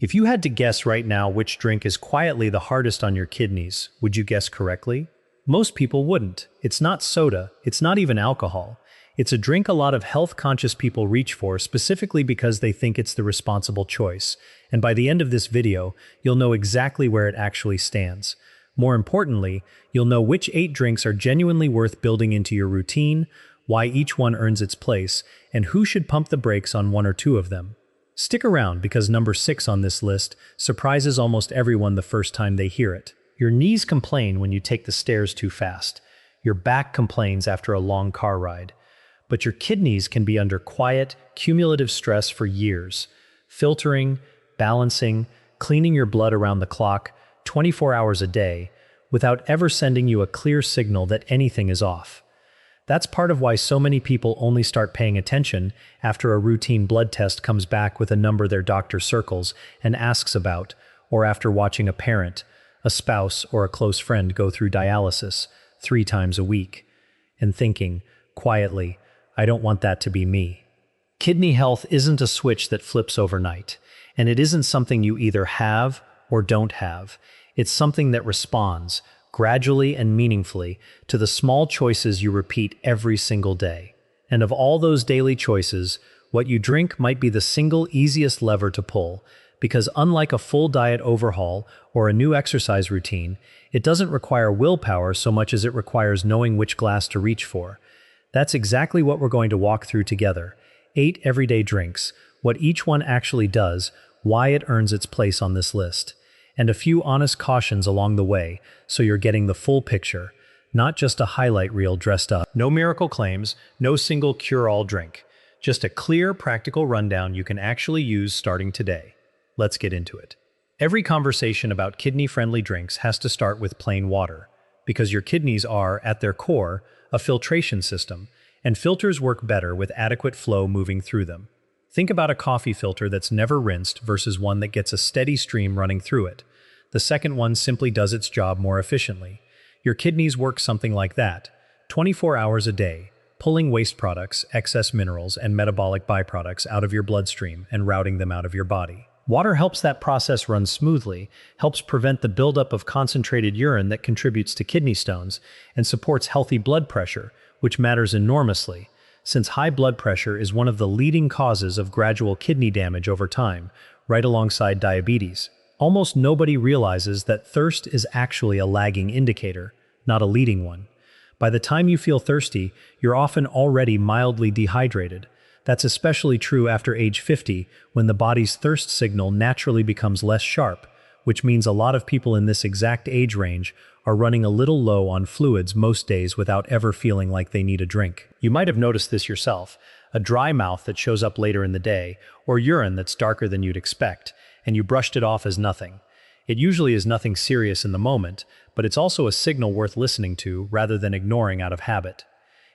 If you had to guess right now which drink is quietly the hardest on your kidneys, would you guess correctly? Most people wouldn't. It's not soda, it's not even alcohol. It's a drink a lot of health-conscious people reach for specifically because they think it's the responsible choice. And by the end of this video, you'll know exactly where it actually stands. More importantly, you'll know which 8 drinks are genuinely worth building into your routine, why each one earns its place, and who should pump the brakes on 1 or 2 of them. Stick around because number 6 on this list surprises almost everyone the first time they hear it. Your knees complain when you take the stairs too fast. Your back complains after a long car ride. But your kidneys can be under quiet, cumulative stress for years. Filtering, balancing, cleaning your blood around the clock, 24 hours a day, without ever sending you a clear signal that anything is off. That's part of why so many people only start paying attention after a routine blood test comes back with a number their doctor circles and asks about, or after watching a parent, a spouse, or a close friend go through dialysis 3 times a week, and thinking, quietly, I don't want that to be me. Kidney health isn't a switch that flips overnight, and it isn't something you either have or don't have. It's something that responds, gradually and meaningfully, to the small choices you repeat every single day. And of all those daily choices, what you drink might be the single easiest lever to pull, because unlike a full diet overhaul or a new exercise routine, it doesn't require willpower so much as it requires knowing which glass to reach for. That's exactly what we're going to walk through together. 8 everyday drinks, what each one actually does, why it earns its place on this list, and a few honest cautions along the way so you're getting the full picture, not just a highlight reel dressed up. No miracle claims, no single cure-all drink. Just a clear, practical rundown you can actually use starting today. Let's get into it. Every conversation about kidney-friendly drinks has to start with plain water, because your kidneys are, at their core, a filtration system, and filters work better with adequate flow moving through them. Think about a coffee filter that's never rinsed versus one that gets a steady stream running through it. The second one simply does its job more efficiently. Your kidneys work something like that, 24 hours a day, pulling waste products, excess minerals, and metabolic byproducts out of your bloodstream and routing them out of your body. Water helps that process run smoothly, helps prevent the buildup of concentrated urine that contributes to kidney stones, and supports healthy blood pressure, which matters enormously, since high blood pressure is one of the leading causes of gradual kidney damage over time, right alongside diabetes. Almost nobody realizes that thirst is actually a lagging indicator, not a leading one. By the time you feel thirsty, you're often already mildly dehydrated. That's especially true after age 50, when the body's thirst signal naturally becomes less sharp, which means a lot of people in this exact age range are running a little low on fluids most days without ever feeling like they need a drink. You might have noticed this yourself, a dry mouth that shows up later in the day, or urine that's darker than you'd expect, and you brushed it off as nothing. It usually is nothing serious in the moment, but it's also a signal worth listening to rather than ignoring out of habit.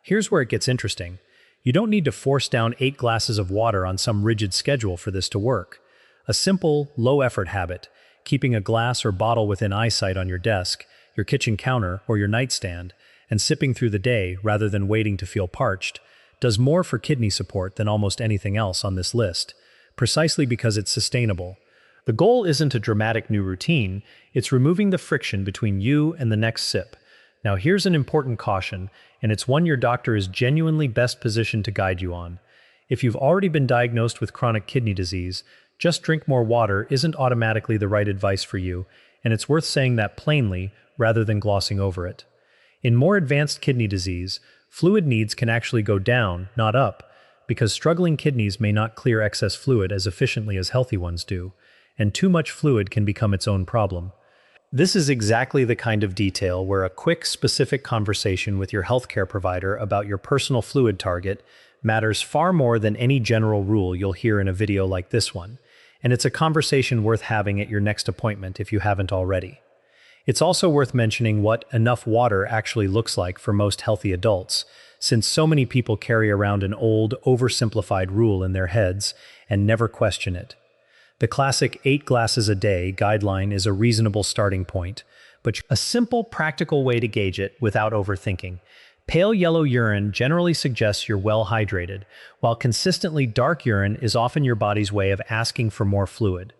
Here's where it gets interesting. You don't need to force down 8 glasses of water on some rigid schedule for this to work. A simple, low-effort habit, keeping a glass or bottle within eyesight on your desk, your kitchen counter, or your nightstand, and sipping through the day rather than waiting to feel parched, does more for kidney support than almost anything else on this list, precisely because it's sustainable. The goal isn't a dramatic new routine, it's removing the friction between you and the next sip. Now here's an important caution, and it's one your doctor is genuinely best positioned to guide you on. If you've already been diagnosed with chronic kidney disease, just drink more water isn't automatically the right advice for you, and it's worth saying that plainly rather than glossing over it. In more advanced kidney disease, fluid needs can actually go down, not up, because struggling kidneys may not clear excess fluid as efficiently as healthy ones do, and too much fluid can become its own problem. This is exactly the kind of detail where a quick, specific conversation with your healthcare provider about your personal fluid target matters far more than any general rule you'll hear in a video like this one, and it's a conversation worth having at your next appointment if you haven't already. It's also worth mentioning what enough water actually looks like for most healthy adults, since so many people carry around an old, oversimplified rule in their heads and never question it. The classic 8 glasses a day guideline is a reasonable starting point, but a simple, practical way to gauge it without overthinking. Pale yellow urine generally suggests you're well hydrated, while consistently dark urine is often your body's way of asking for more fluid.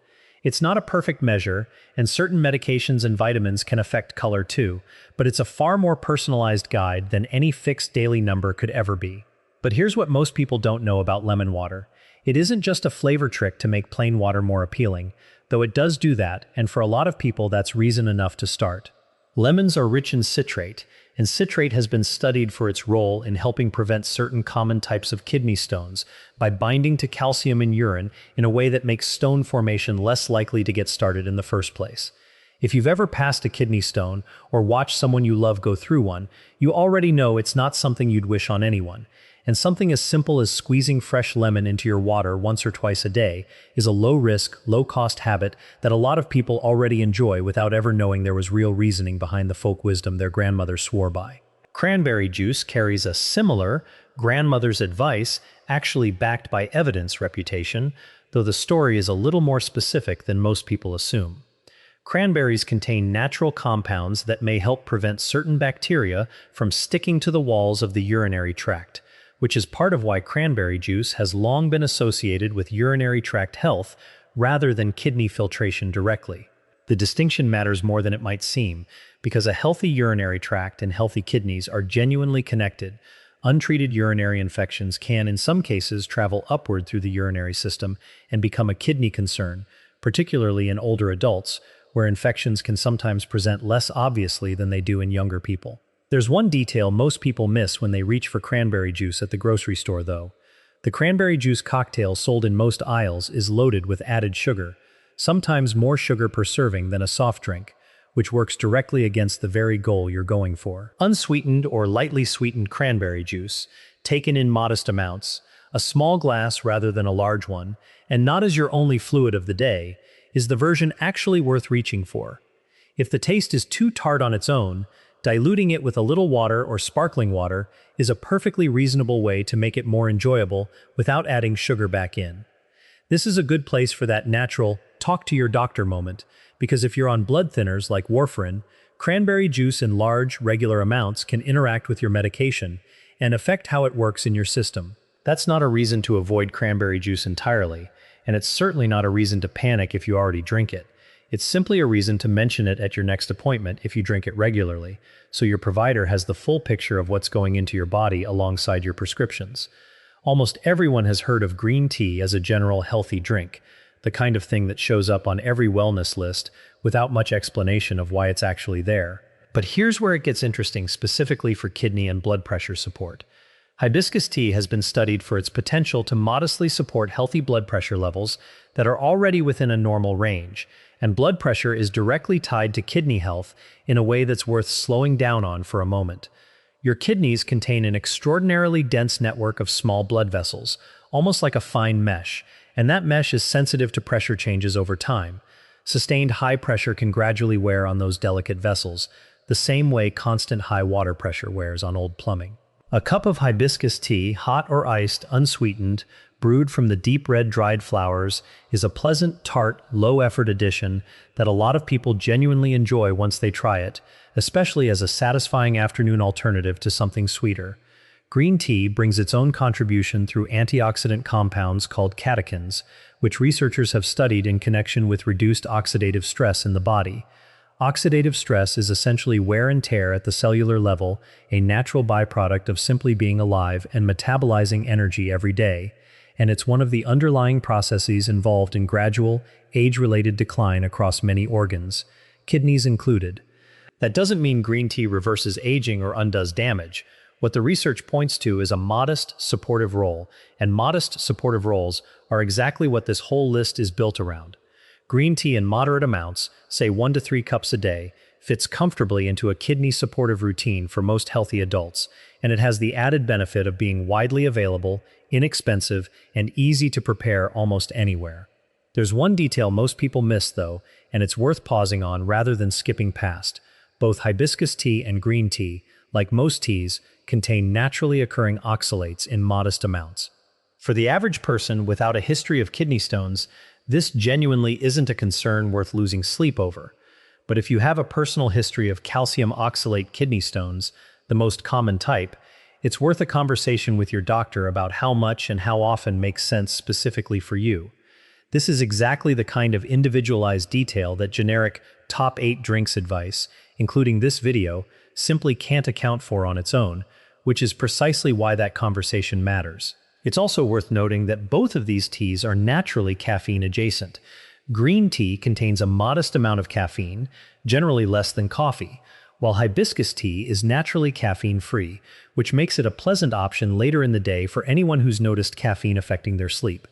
It's not a perfect measure, and certain medications and vitamins can affect color too, but it's a far more personalized guide than any fixed daily number could ever be. But here's what most people don't know about lemon water. It isn't just a flavor trick to make plain water more appealing, though it does do that, and for a lot of people that's reason enough to start. Lemons are rich in citrate, and citrate has been studied for its role in helping prevent certain common types of kidney stones by binding to calcium in urine in a way that makes stone formation less likely to get started in the first place. If you've ever passed a kidney stone or watched someone you love go through one, you already know it's not something you'd wish on anyone. And something as simple as squeezing fresh lemon into your water once or twice a day is a low-risk, low-cost habit that a lot of people already enjoy without ever knowing there was real reasoning behind the folk wisdom their grandmothers swore by. Cranberry juice carries a similar grandmother's advice, actually backed by evidence reputation, though the story is a little more specific than most people assume. Cranberries contain natural compounds that may help prevent certain bacteria from sticking to the walls of the urinary tract, which is part of why cranberry juice has long been associated with urinary tract health rather than kidney filtration directly. The distinction matters more than it might seem, because a healthy urinary tract and healthy kidneys are genuinely connected. Untreated urinary infections can, in some cases, travel upward through the urinary system and become a kidney concern, particularly in older adults, where infections can sometimes present less obviously than they do in younger people. There's one detail most people miss when they reach for cranberry juice at the grocery store, though. The cranberry juice cocktail sold in most aisles is loaded with added sugar, sometimes more sugar per serving than a soft drink, which works directly against the very goal you're going for. Unsweetened or lightly sweetened cranberry juice, taken in modest amounts, a small glass rather than a large one, and not as your only fluid of the day, is the version actually worth reaching for. If the taste is too tart on its own, diluting it with a little water or sparkling water is a perfectly reasonable way to make it more enjoyable without adding sugar back in. This is a good place for that natural talk to your doctor moment, because if you're on blood thinners like warfarin, cranberry juice in large, regular amounts can interact with your medication and affect how it works in your system. That's not a reason to avoid cranberry juice entirely, and it's certainly not a reason to panic if you already drink it. It's simply a reason to mention it at your next appointment if you drink it regularly, so your provider has the full picture of what's going into your body alongside your prescriptions. Almost everyone has heard of green tea as a general healthy drink, the kind of thing that shows up on every wellness list without much explanation of why it's actually there. But here's where it gets interesting specifically for kidney and blood pressure support. Hibiscus tea has been studied for its potential to modestly support healthy blood pressure levels that are already within a normal range, and blood pressure is directly tied to kidney health in a way that's worth slowing down on for a moment. Your kidneys contain an extraordinarily dense network of small blood vessels, almost like a fine mesh, and that mesh is sensitive to pressure changes over time. Sustained high pressure can gradually wear on those delicate vessels, the same way constant high water pressure wears on old plumbing. A cup of hibiscus tea, hot or iced, unsweetened, brewed from the deep red dried flowers, is a pleasant, tart, low-effort addition that a lot of people genuinely enjoy once they try it, especially as a satisfying afternoon alternative to something sweeter. Green tea brings its own contribution through antioxidant compounds called catechins, which researchers have studied in connection with reduced oxidative stress in the body. Oxidative stress is essentially wear and tear at the cellular level, a natural byproduct of simply being alive and metabolizing energy every day, and it's one of the underlying processes involved in gradual, age-related decline across many organs, kidneys included. That doesn't mean green tea reverses aging or undoes damage. What the research points to is a modest, supportive role, and modest, supportive roles are exactly what this whole list is built around. Green tea in moderate amounts, say 1 to 3 cups a day, fits comfortably into a kidney-supportive routine for most healthy adults, and it has the added benefit of being widely available, inexpensive, and easy to prepare almost anywhere. There's one detail most people miss, though, and it's worth pausing on rather than skipping past. Both hibiscus tea and green tea, like most teas, contain naturally occurring oxalates in modest amounts. For the average person without a history of kidney stones, this genuinely isn't a concern worth losing sleep over. But if you have a personal history of calcium oxalate kidney stones, the most common type, it's worth a conversation with your doctor about how much and how often makes sense specifically for you. This is exactly the kind of individualized detail that generic top 8 drinks advice, including this video, simply can't account for on its own, which is precisely why that conversation matters. It's also worth noting that both of these teas are naturally caffeine adjacent. Green tea contains a modest amount of caffeine, generally less than coffee, while hibiscus tea is naturally caffeine-free, which makes it a pleasant option later in the day for anyone who's noticed caffeine affecting their sleep.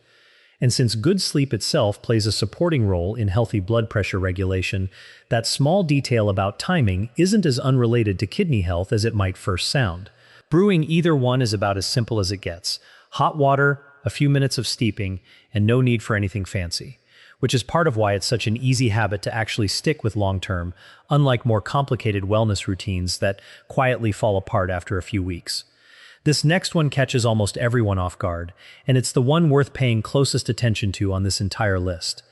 And since good sleep itself plays a supporting role in healthy blood pressure regulation, that small detail about timing isn't as unrelated to kidney health as it might first sound. Brewing either one is about as simple as it gets. Hot water, a few minutes of steeping, and no need for anything fancy. Which is part of why it's such an easy habit to actually stick with long-term, unlike more complicated wellness routines that quietly fall apart after a few weeks. This next one catches almost everyone off guard, and it's the one worth paying closest attention to on this entire list.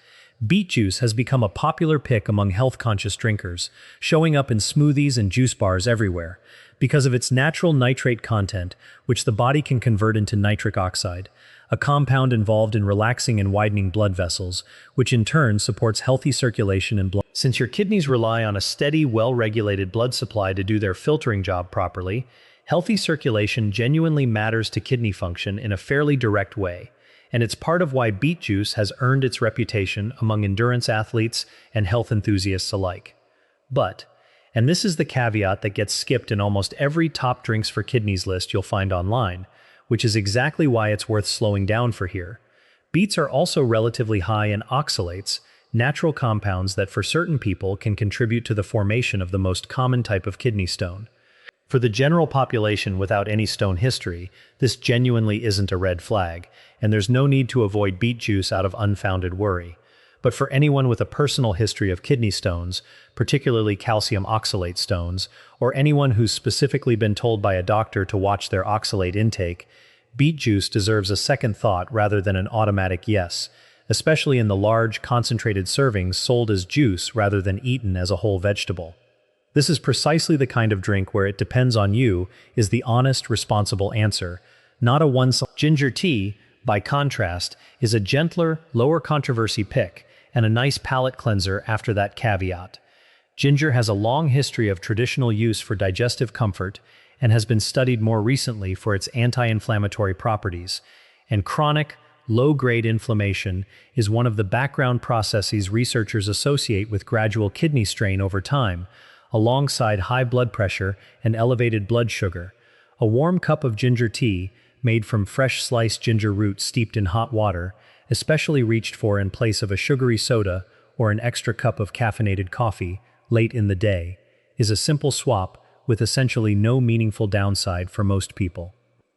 Beet juice has become a popular pick among health-conscious drinkers, showing up in smoothies and juice bars everywhere, because of its natural nitrate content, which the body can convert into nitric oxide, a compound involved in relaxing and widening blood vessels, which in turn supports healthy circulation and blood. Since your kidneys rely on a steady, well-regulated blood supply to do their filtering job properly, healthy circulation genuinely matters to kidney function in a fairly direct way, and it's part of why beet juice has earned its reputation among endurance athletes and health enthusiasts alike. But, and this is the caveat that gets skipped in almost every top drinks for kidneys list you'll find online, which is exactly why it's worth slowing down for here. Beets are also relatively high in oxalates, natural compounds that for certain people can contribute to the formation of the most common type of kidney stone. For the general population without any stone history, this genuinely isn't a red flag, and there's no need to avoid beet juice out of unfounded worry. But for anyone with a personal history of kidney stones, particularly calcium oxalate stones, or anyone who's specifically been told by a doctor to watch their oxalate intake, beet juice deserves a second thought rather than an automatic yes, especially in the large, concentrated servings sold as juice rather than eaten as a whole vegetable. This is precisely the kind of drink where it depends on you is the honest, responsible answer, not a one-size. Ginger tea, by contrast, is a gentler, lower controversy pick, and a nice palate cleanser after that caveat. Ginger has a long history of traditional use for digestive comfort and has been studied more recently for its anti-inflammatory properties, and chronic, low-grade inflammation is one of the background processes researchers associate with gradual kidney strain over time, alongside high blood pressure and elevated blood sugar. A warm cup of ginger tea, made from fresh sliced ginger roots steeped in hot water, especially reached for in place of a sugary soda or an extra cup of caffeinated coffee late in the day, is a simple swap with essentially no meaningful downside for most people.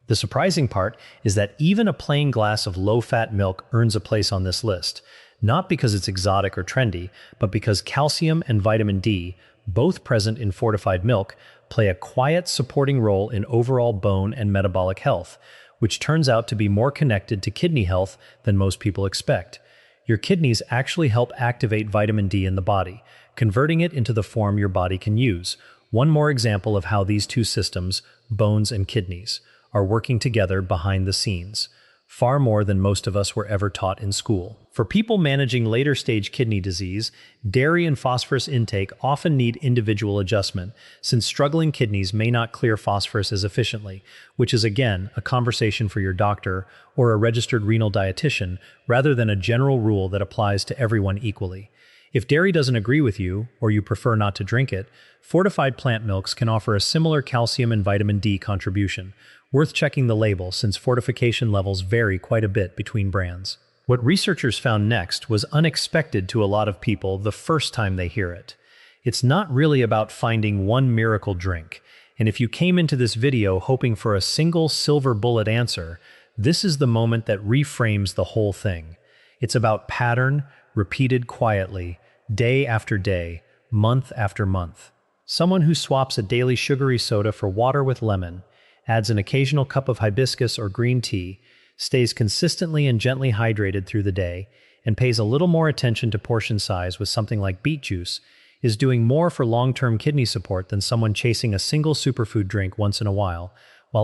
The surprising part is that even a plain glass of low-fat milk earns a place on this list, not because it's exotic or trendy, but because calcium and vitamin D, both present in fortified milk, play a quiet supporting role in overall bone and metabolic health, which turns out to be more connected to kidney health than most people expect. Your kidneys actually help activate vitamin D in the body, converting it into the form your body can use. One more example of how these two systems, bones and kidneys, are working together behind the scenes, far more than most of us were ever taught in school. For people managing later-stage kidney disease, dairy and phosphorus intake often need individual adjustment, since struggling kidneys may not clear phosphorus as efficiently, which is again a conversation for your doctor or a registered renal dietitian, rather than a general rule that applies to everyone equally. If dairy doesn't agree with you, or you prefer not to drink it, fortified plant milks can offer a similar calcium and vitamin D contribution. Worth checking the label since fortification levels vary quite a bit between brands. What researchers found next was unexpected to a lot of people the first time they hear it. It's not really about finding one miracle drink, and if you came into this video hoping for a single silver bullet answer, this is the moment that reframes the whole thing. It's about pattern, repeated quietly, day after day, month after month. Someone who swaps a daily sugary soda for water with lemon, adds an occasional cup of hibiscus or green tea, stays consistently and gently hydrated through the day, and pays a little more attention to portion size with something like beet juice, is doing more for long-term kidney support than someone chasing a single superfood drink once in a while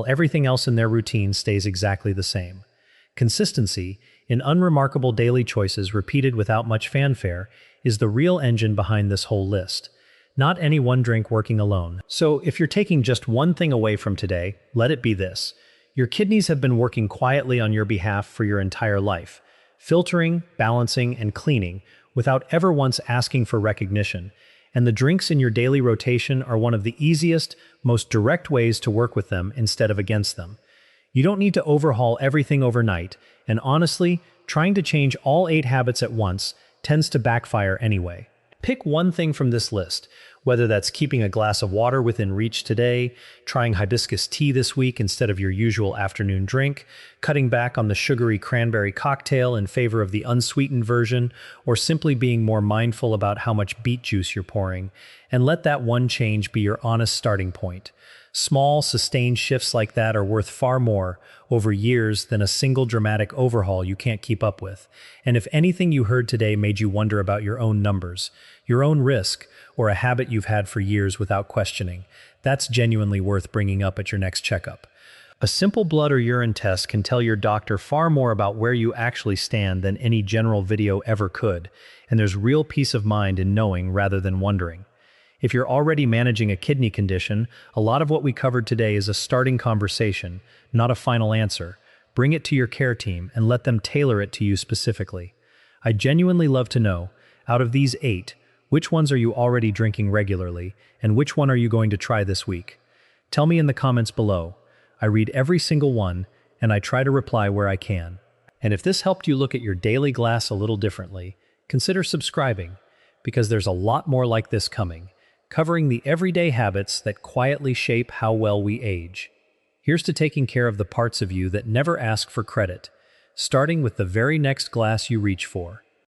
everything else in their routine stays exactly the same. Consistency, in unremarkable daily choices repeated without much fanfare, is the real engine behind this whole list. Not any one drink working alone. So if you're taking just one thing away from today, let it be this. Your kidneys have been working quietly on your behalf for your entire life, filtering, balancing, and cleaning without ever once asking for recognition. And the drinks in your daily rotation are one of the easiest, most direct ways to work with them instead of against them. You don't need to overhaul everything overnight, and honestly, trying to change all 8 habits at once tends to backfire anyway. Pick one thing from this list, whether that's keeping a glass of water within reach today, trying hibiscus tea this week instead of your usual afternoon drink, cutting back on the sugary cranberry cocktail in favor of the unsweetened version, or simply being more mindful about how much beet juice you're pouring, and let that one change be your honest starting point. Small, sustained shifts like that are worth far more over years than a single dramatic overhaul you can't keep up with. And if anything you heard today made you wonder about your own numbers, your own risk, or a habit you've had for years without questioning, that's genuinely worth bringing up at your next checkup. A simple blood or urine test can tell your doctor far more about where you actually stand than any general video ever could, and there's real peace of mind in knowing rather than wondering. If you're already managing a kidney condition, a lot of what we covered today is a starting conversation, not a final answer. Bring it to your care team and let them tailor it to you specifically. I'd genuinely love to know, out of these 8, which ones are you already drinking regularly, and which one are you going to try this week? Tell me in the comments below. I read every single one, and I try to reply where I can. And if this helped you look at your daily glass a little differently, consider subscribing, because there's a lot more like this coming, covering the everyday habits that quietly shape how well we age. Here's to taking care of the parts of you that never ask for credit, starting with the very next glass you reach for.